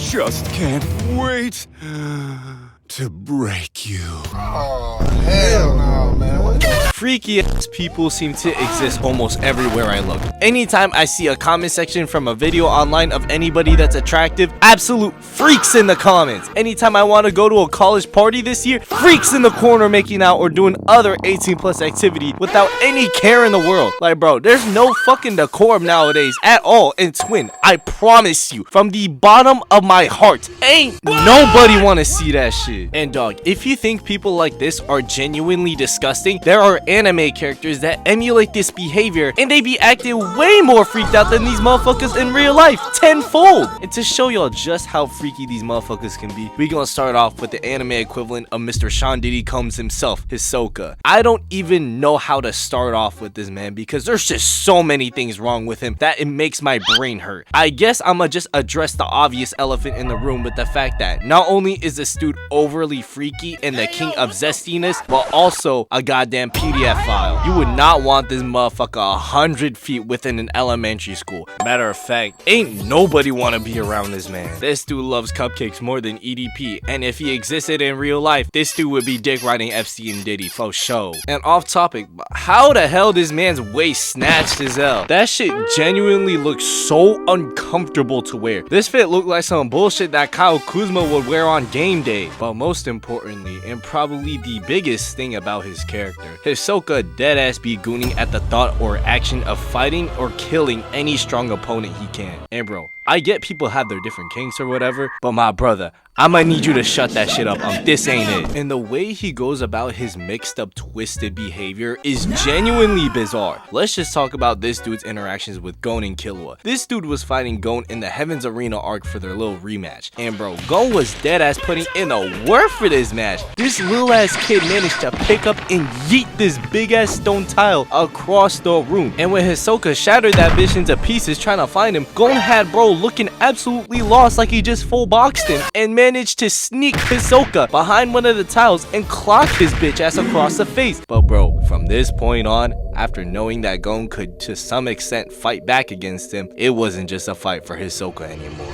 just can't wait to break you. Oh, hell no, man. What the? Freaky ass people seem to exist almost everywhere I look. Anytime I see a comment section from a video online of anybody that's attractive, absolute freaks in the comments. Anytime I want to go to a college party this year, freaks in the corner making out or doing other 18+ activity without any care in the world. Like, bro, there's no fucking decorum nowadays at all. And twin, I promise you, from the bottom of my heart, ain't nobody want to see that shit. And dog, if you think people like this are genuinely disgusting, there are anime characters that emulate this behavior and they be acting way more freaked out than these motherfuckers in real life, tenfold. And to show y'all just how freaky these motherfuckers can be, we gonna start off with the anime equivalent of Mr. Sean Diddy Combs himself, Hisoka. I don't even know how to start off with this man because there's just so many things wrong with him that it makes my brain hurt. I guess I'ma just address the obvious elephant in the room with the fact that not only is this dude overly freaky and the king of zestiness, but also a goddamn PDF file. You would not want this motherfucker 100 feet within an elementary school. Matter of fact, ain't nobody want to be around this man. This dude loves cupcakes more than EDP, and if he existed in real life, this dude would be dick riding FC and Diddy for show. And off topic, how the hell this man's waist snatched as hell? That shit genuinely looks so uncomfortable to wear. This fit looked like some bullshit that Kyle Kuzma would wear on game day. But most importantly, and probably the biggest thing about his character, Hisoka deadass be gooning at the thought or action of fighting or killing any strong opponent he can. And bro, I get people have their different kinks or whatever, but my brother, I might need you to shut that shit up. This ain't it. And the way he goes about his mixed up, twisted behavior is genuinely bizarre. Let's just talk about this dude's interactions with Gon and Killua. This dude was fighting Gon in the Heaven's Arena arc for their little rematch. And bro, Gon was deadass putting in the work for this match. This little ass kid managed to pick up and yeet this big ass stone tile across the room. And when Hisoka shattered that bitch into pieces trying to find him, Gon had bro looking absolutely lost like he just full boxed him and managed to sneak Hisoka behind one of the tiles and clock his bitch ass across the face. But bro, from this point on, after knowing that Gon could to some extent fight back against him, it wasn't just a fight for Hisoka anymore.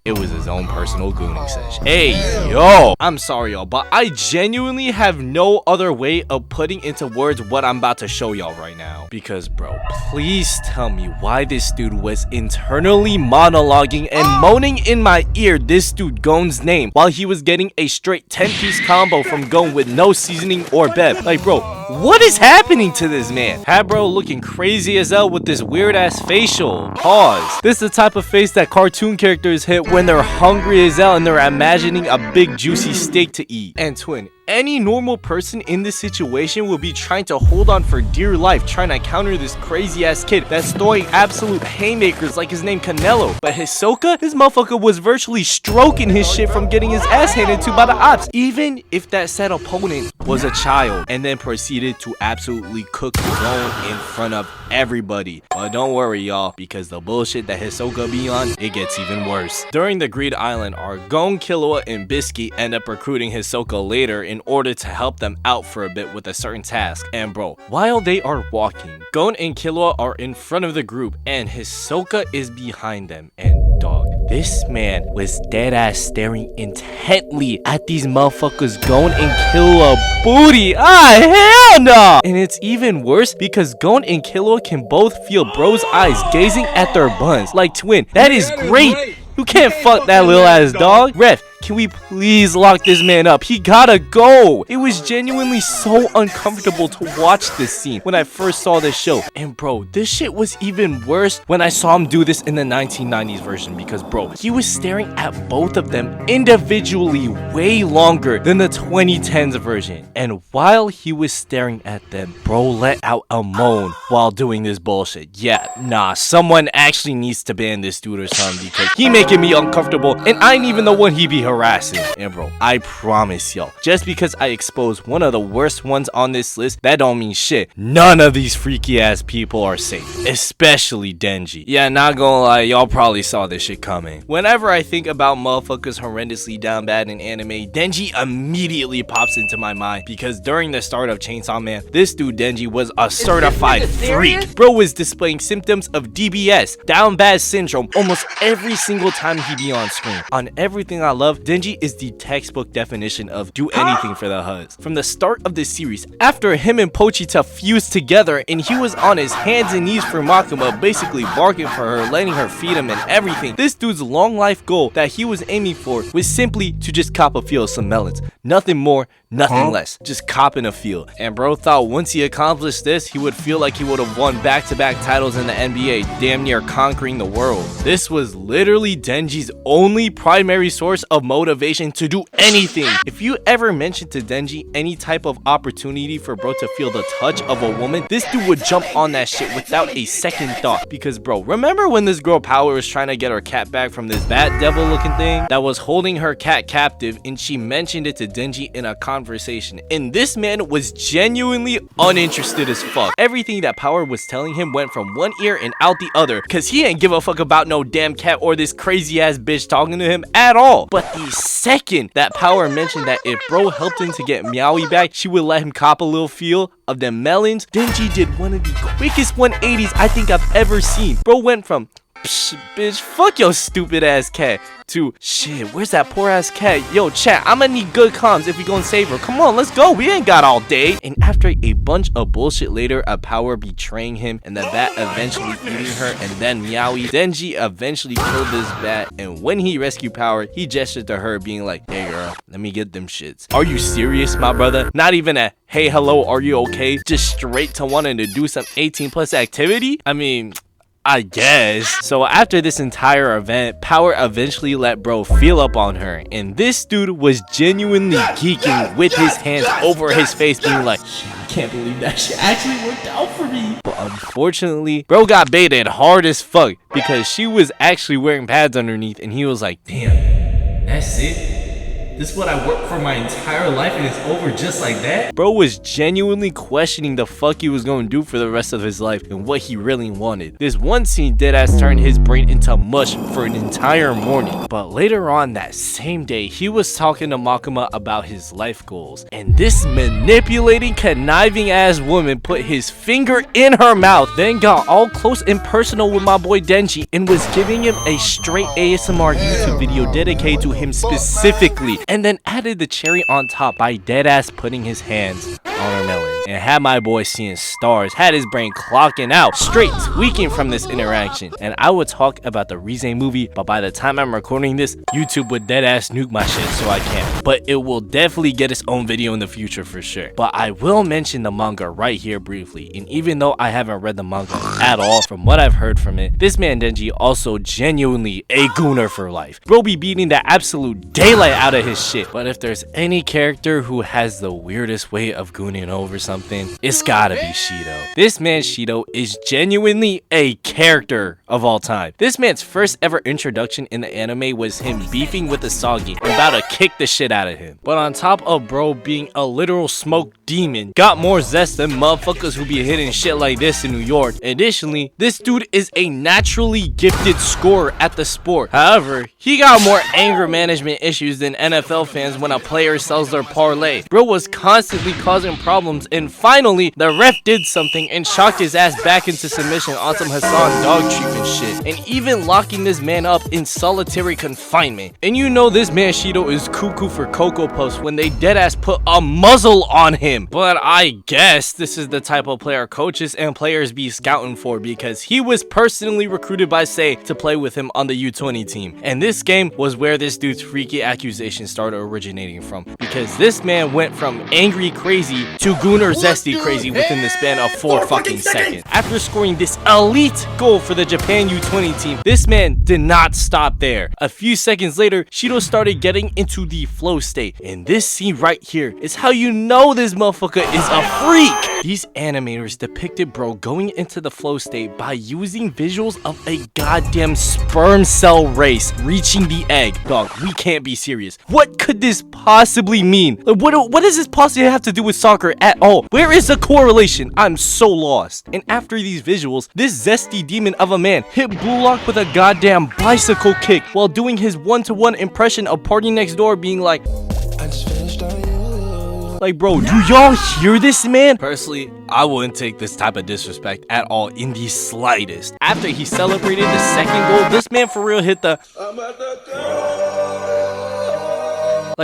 It was his own personal gooning session. Hey, yo! I'm sorry, y'all, but I genuinely have no other way of putting into words what I'm about to show y'all right now. Because, bro, please tell me why this dude was internally monologuing and moaning in my ear this dude Gon's name while he was getting a straight 10-piece combo from Gon with no seasoning or bev. Like, bro, what is happening to this man? Had bro looking crazy as hell with this weird ass facial. Pause. This is the type of face that cartoon characters hit when they're hungry as hell and they're imagining a big juicy steak to eat. And twin, any normal person in this situation will be trying to hold on for dear life, trying to counter this crazy ass kid that's throwing absolute haymakers like his name Canelo. But Hisoka, this motherfucker was virtually stroking his shit from getting his ass handed to by the ops, even if that said opponent was a child, and then proceeded to absolutely cook his own in front of everybody. But don't worry, y'all, because the bullshit that Hisoka be on, it gets even worse. During the Greed Island arc, Gon, Killua, and Biscuit end up recruiting Hisoka later in order to help them out for a bit with a certain task. And bro, while they are walking, Gon and Killua are in front of the group and Hisoka is behind them. And dog, this man was deadass staring intently at these motherfuckers Gon and Killua booty. Hell no! And it's even worse because Gon and Killua can both feel bro's eyes gazing at their buns. Like twin, that is great. You can't fuck that little ass dog. Ref, can we please lock this man up? He gotta go. It was genuinely so uncomfortable to watch this scene when I first saw this show. And bro, this shit was even worse when I saw him do this in the 1990s version because bro, he was staring at both of them individually way longer than the 2010s version. And while he was staring at them, bro let out a moan while doing this bullshit. Yeah, nah, someone actually needs to ban this dude or something because he making me uncomfortable and I ain't even the one he be hurting. harass him. And bro, I promise y'all, just because I exposed one of the worst ones on this list, that don't mean shit. None of these freaky ass people are safe, especially Denji. Yeah, not gonna lie, y'all probably saw this shit coming. Whenever I think about motherfuckers horrendously down bad in anime, Denji immediately pops into my mind, because during the start of Chainsaw Man, this dude Denji was a certified freak. Bro was displaying symptoms of DBS, down bad syndrome, almost every single time he be on screen. On Everything I Love, Denji is the textbook definition of do anything for the huzz. From the start of the series, after him and Pochita fused together and he was on his hands and knees for Makima, basically barking for her, letting her feed him and everything, this dude's long life goal that he was aiming for was simply to just cop a feel of some melons. Nothing more, nothing less. Just copping a feel. And bro thought once he accomplished this, he would feel like he would have won back-to-back titles in the NBA, damn near conquering the world. This was literally Denji's only primary source of motivation to do anything. If you ever mentioned to Denji any type of opportunity for bro to feel the touch of a woman, this dude would jump on that shit without a second thought. Because bro, remember when this girl Power was trying to get her cat back from this bat devil looking thing that was holding her cat captive, and she mentioned it to Denji in a conversation, and this man was genuinely uninterested as fuck. Everything that Power was telling him went from one ear and out the other, cause he ain't give a fuck about no damn cat or this crazy ass bitch talking to him at all. But the second that Power mentioned that if bro helped him to get Meowie back, she would let him cop a little feel of them melons, Denji did one of the quickest 180s I think I've ever seen. Bro went from psh, bitch, fuck your stupid ass cat to shit, where's that poor ass cat? Yo, chat, I'ma need good comms if we gonna save her. Come on, let's go. We ain't got all day. And after a bunch of bullshit later, a Power betraying him and the bat eventually eating her and then Meowie, Denji eventually killed this bat, and when he rescued Power, he gestured to her being like, hey girl, let me get them shits. Are you serious, my brother? Not even a hey, hello, are you okay? Just straight to wanting to do some 18+ activity? I mean, I guess. So after this entire event, Power eventually let bro feel up on her, and this dude was genuinely geeking with his hands over his face being like, shit, I can't believe that shit actually worked out for me. But unfortunately, bro got baited hard as fuck because she was actually wearing pads underneath, and he was like, damn, that's it? This is what I worked for my entire life and it's over just like that? Bro was genuinely questioning the fuck he was going to do for the rest of his life and what he really wanted. This one scene deadass turned his brain into mush for an entire morning. But later on that same day, he was talking to Makima about his life goals. And this manipulating, conniving ass woman put his finger in her mouth, then got all close and personal with my boy Denji and was giving him a straight ASMR YouTube video dedicated to him specifically. And then added the cherry on top by deadass putting his hands on her melon. And had my boy seeing stars, had his brain clocking out, straight tweaking from this interaction. And I would talk about the Rize movie, but by the time I'm recording this, YouTube would deadass nuke my shit, so I can't. But it will definitely get its own video in the future for sure. But I will mention the manga right here briefly. And even though I haven't read the manga at all, from what I've heard from it, this man Denji also genuinely a gooner for life. Bro be beating the absolute daylight out of his shit. But if there's any character who has the weirdest way of gooning over something, it's gotta be Shido. This man Shido is genuinely a character of all time. This man's first ever introduction in the anime was him beefing with Asagi and about to kick the shit out of him. But on top of bro being a literal smoke demon, got more zest than motherfuckers who be hitting shit like this in New York. Additionally, this dude is a naturally gifted scorer at the sport. However, he got more anger management issues than NFL fans when a player sells their parlay. Bro was constantly causing problems, and finally, the ref did something and shocked his ass back into submission on some Hassan dog treatment shit, and even locking this man up in solitary confinement. And you know this man Shido is cuckoo for Cocoa Puffs when they deadass put a muzzle on him. But I guess this is the type of player coaches and players be scouting for, because he was personally recruited by Say to play with him on the U20 team. And this game was where this dude's freaky accusations started originating from, because this man went from angry crazy to gooner zesty crazy within the span of 4 fucking seconds. After scoring this elite goal for the Japan U20 team, this man did not stop there. A few seconds later, Shido started getting into the flow state. And this scene right here is how you know this motherfucker motherfucker is a freak. These animators depicted bro going into the flow state by using visuals of a goddamn sperm cell race reaching the egg. Dog, we can't be serious. What could this possibly mean? Like, what does this possibly have to do with soccer at all? Where is the correlation? I'm so lost. And after these visuals, this zesty demon of a man hit Blue Lock with a goddamn bicycle kick while doing his one-to-one impression of Party Next Door being like, bro, do y'all hear this, man? Personally, I wouldn't take this type of disrespect at all in the slightest. After he celebrated the second goal, this man for real hit the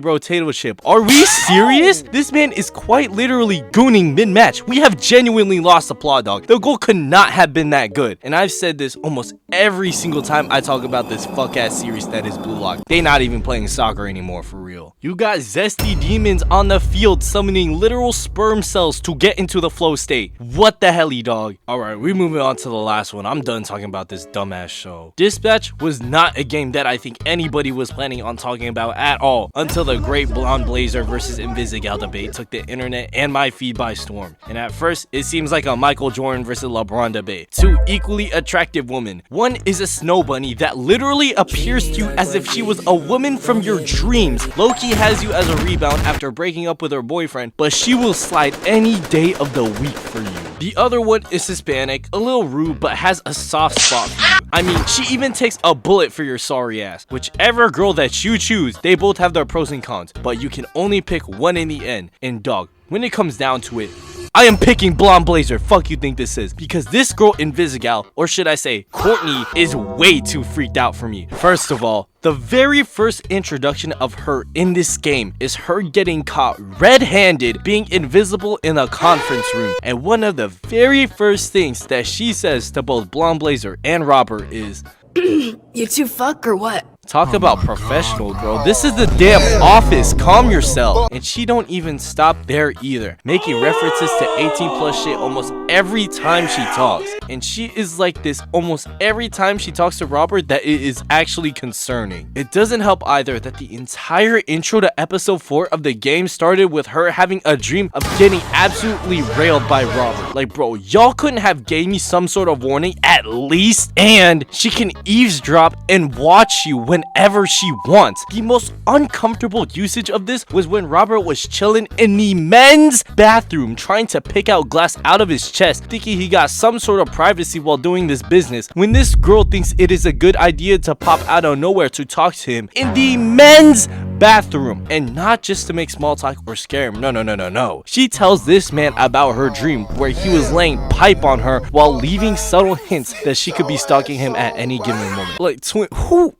bro, potato chip. Are we serious? This man is quite literally gooning mid-match. We have genuinely lost the plot, dog. The goal could not have been that good. And I've said this almost every single time I talk about this fuck-ass series that is Blue Lock. They not even playing soccer anymore, for real. You got zesty demons on the field summoning literal sperm cells to get into the flow state. What the helly, dog? Alright, we moving on to the last one. I'm done talking about this dumbass show. Dispatch was not a game that I think anybody was planning on talking about at all until the great Blonde Blazer versus Invisigal debate took the internet and my feed by storm. And at first, it seems like a Michael Jordan versus LeBron debate. Two equally attractive women. One is a snow bunny that literally appears to you as if she was a woman from your dreams. Loki has you as a rebound after breaking up with her boyfriend, but she will slide any day of the week for you. The other one is Hispanic, a little rude, but has a soft spot for you. I mean, she even takes a bullet for your sorry ass. Whichever girl that you choose, they both have their pros and cons, but you can only pick one in the end. And dog, when it comes down to it, I am picking Blonde Blazer. Fuck you think this is? Because this girl Invisigal, or should I say Courtney, is way too freaked out for me. First of all, the very first introduction of her in this game is her getting caught red-handed being invisible in a conference room. And one of the very first things that she says to both Blonde Blazer and Robert is, You two fuck or what? talk about professional, girl. This is the damn office. Calm yourself. And she don't even stop there either, making references to 18 plus shit almost every time she talks. And she is like this almost every time she talks to Robert that it is actually concerning. It doesn't help either that the entire intro to episode 4 of the game started with her having a dream of getting absolutely railed by Robert. Like, bro, y'all couldn't have gave me some sort of warning at least? And she can eavesdrop and watch you whenever she wants. The most uncomfortable usage of this was when Robert was chilling in the men's bathroom trying to pick out glass out of his chest, thinking he got some sort of privacy while doing this business, when this girl thinks it is a good idea to pop out of nowhere to talk to him in the men's bathroom. And not just to make small talk or scare him. No. She tells this man about her dream where he was laying pipe on her while leaving subtle hints that she could be stalking him at any given moment. Like, who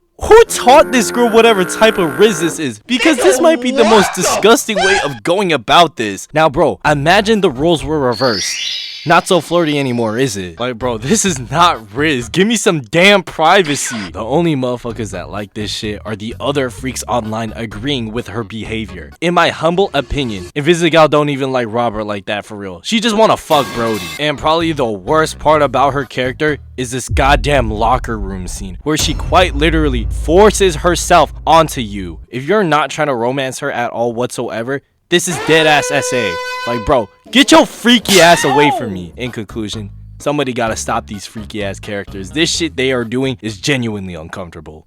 taught this girl whatever type of riz this is? Because this might be the most disgusting way of going about this. Now, bro, imagine the roles were reversed. Not so flirty anymore, is it? Like, bro, this is not Riz. Give me some damn privacy. The only motherfuckers that like this shit are the other freaks online agreeing with her behavior. In my humble opinion, Invisigal don't even like Robert like that for real. She just wanna fuck Brody. And probably the worst part about her character is this goddamn locker room scene where she quite literally forces herself onto you. If you're not trying to romance her at all whatsoever, this is dead ass SA. Like, bro, get your freaky ass away from me. In conclusion, somebody gotta stop these freaky ass characters. This shit they are doing is genuinely uncomfortable.